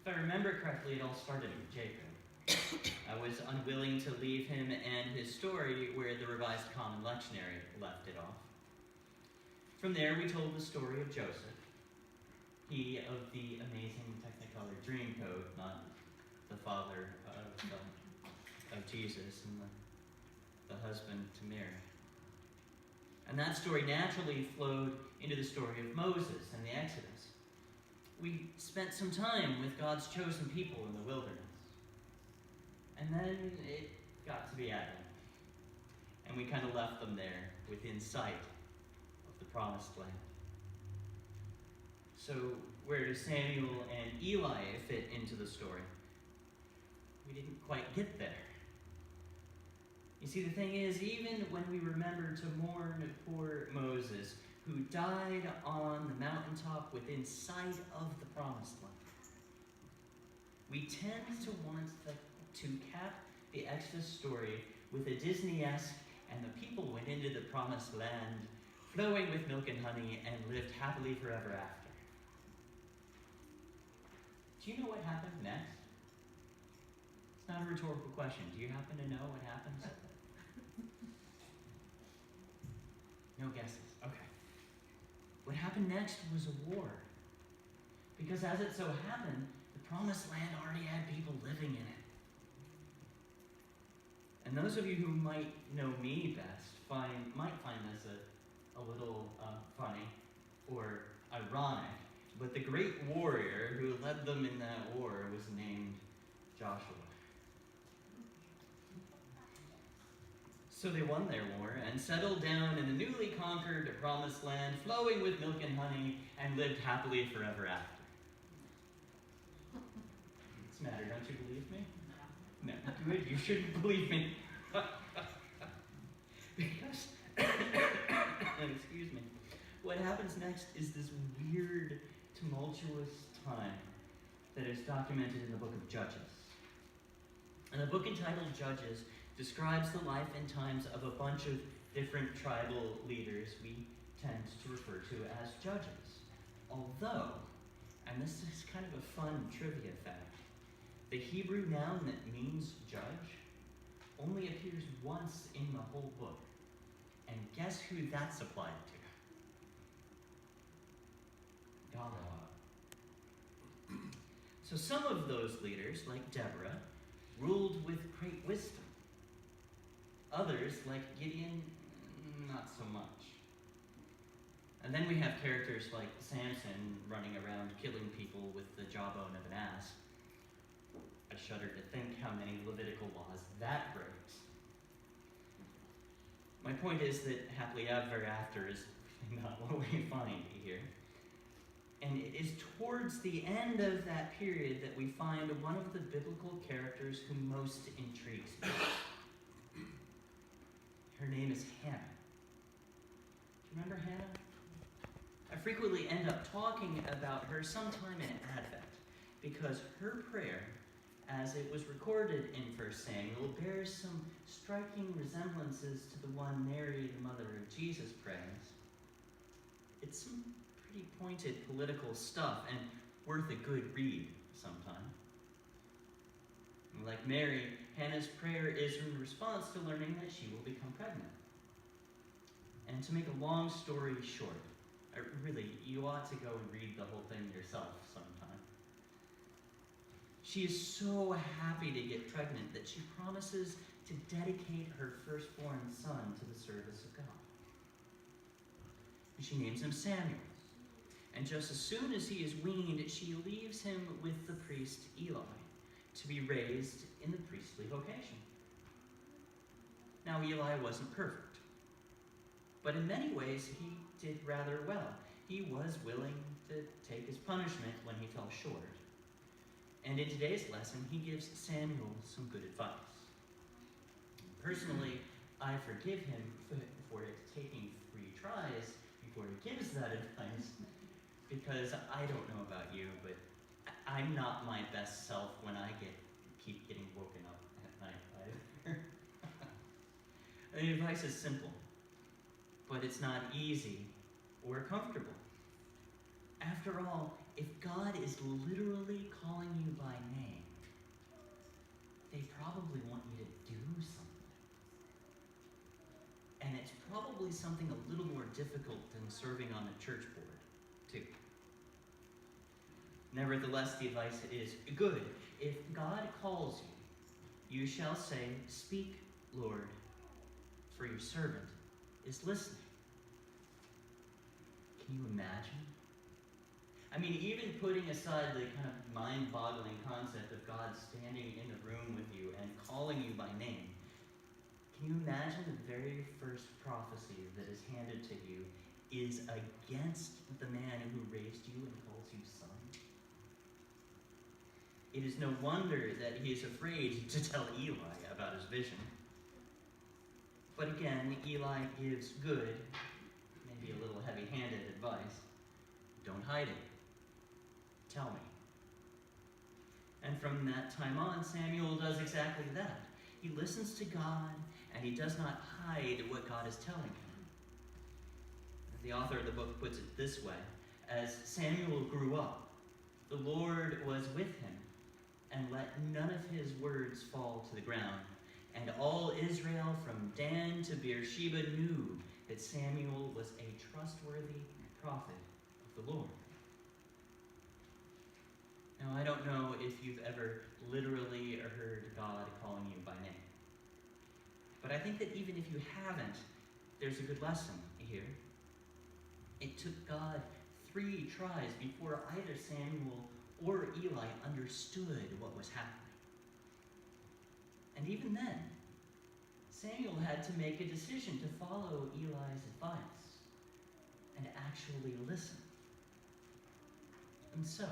If I remember correctly, it all started with Jacob. I was unwilling to leave him and his story where the Revised Common Lectionary left it off. From there, we told the story of Joseph, he of the amazing Technicolor Dreamcoat, not the father of Jesus and the husband to Mary. And that story naturally flowed into the story of Moses and the Exodus. We spent some time with God's chosen people in the wilderness. And then it got to be Advent. And we kind of left them there within sight of the promised land. So where do Samuel and Eli fit into the story? We didn't quite get there. You see, the thing is, even when we remember to mourn poor Moses, who died on the mountaintop within sight of the promised land, we tend to want to cap the Exodus story with a Disney-esque, and the people went into the promised land, flowing with milk and honey, and lived happily forever after. Do you know what happened next? It's not a rhetorical question. Do you happen to know what happens? No guesses. Okay. What happened next was a war. Because as it so happened, the promised land already had people living in it. And those of you who might know me best might find this a little funny or ironic, but the great warrior who led them in that war was named Joshua. So they won their war and settled down in the newly conquered promised land, flowing with milk and honey, and lived happily forever after. What's the matter? Don't you believe me? No, good. You shouldn't believe me. Because, excuse me, what happens next is this weird, tumultuous time that is documented in the book of Judges. And the book entitled Judges describes the life and times of a bunch of different tribal leaders we tend to refer to as judges. Although, and this is kind of a fun trivia fact, the Hebrew noun that means judge only appears once in the whole book. And guess who that's applied to? God. So some of those leaders, like Deborah, ruled with great wisdom. Others, like Gideon, not so much. And then we have characters like Samson running around killing people with the jawbone of an ass. I shudder to think how many Levitical laws that breaks. My point is that happily ever after is not what we find here. And it is towards the end of that period that we find one of the biblical characters who most intrigues me. Her name is Hannah. Do you remember Hannah? I frequently end up talking about her sometime in Advent because her prayer, as it was recorded in 1 Samuel, bears some striking resemblances to the one Mary, the mother of Jesus, prays. It's some pretty pointed political stuff and worth a good read sometime. Like Mary, Hannah's prayer is in response to learning that she will become pregnant. And to make a long story short, really, you ought to go and read the whole thing yourself sometime. She is so happy to get pregnant that she promises to dedicate her firstborn son to the service of God. And she names him Samuel. And just as soon as he is weaned, she leaves him with the priest Eli to be raised in the priestly vocation. Now, Eli wasn't perfect, but in many ways he did rather well. He was willing to take his punishment when he fell short. And in today's lesson, he gives Samuel some good advice. Personally, I forgive him for it taking 3 tries before he gives that advice, because I don't know about you, but I'm not my best self when I keep getting woken up at night either. The advice is simple, but it's not easy or comfortable. After all, if God is literally calling you something a little more difficult than serving on a church board, too. Nevertheless, the advice is good. If God calls you, you shall say, "Speak, Lord, for your servant is listening." Can you imagine? I mean, even putting aside the kind of mind-boggling concept of God standing in the room with you and calling you by name, can you imagine the very first prophecy that is handed to you is against the man who raised you and calls you son? It is no wonder that he is afraid to tell Eli about his vision. But again, Eli gives good, maybe a little heavy-handed advice. Don't hide it. Tell me. And from that time on, Samuel does exactly that. He listens to God, and he does not hide what God is telling him. The author of the book puts it this way: as Samuel grew up, the Lord was with him, and let none of his words fall to the ground. And all Israel from Dan to Beersheba knew that Samuel was a trustworthy prophet of the Lord. Now, I don't know if you've ever literally heard God calling you by name. But I think that even if you haven't, there's a good lesson here. It took God 3 tries before either Samuel or Eli understood what was happening. And even then, Samuel had to make a decision to follow Eli's advice and actually listen. And so,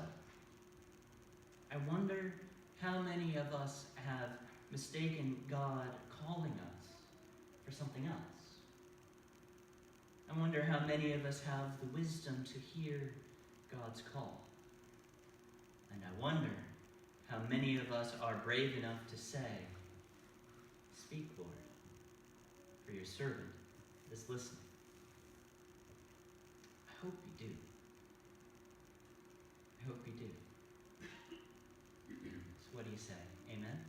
I wonder how many of us have mistaken God calling us for something else. I wonder how many of us have the wisdom to hear God's call. And I wonder how many of us are brave enough to say, "Speak, Lord, for your servant is listening." I hope you do. I hope you do. So what do you say? Amen?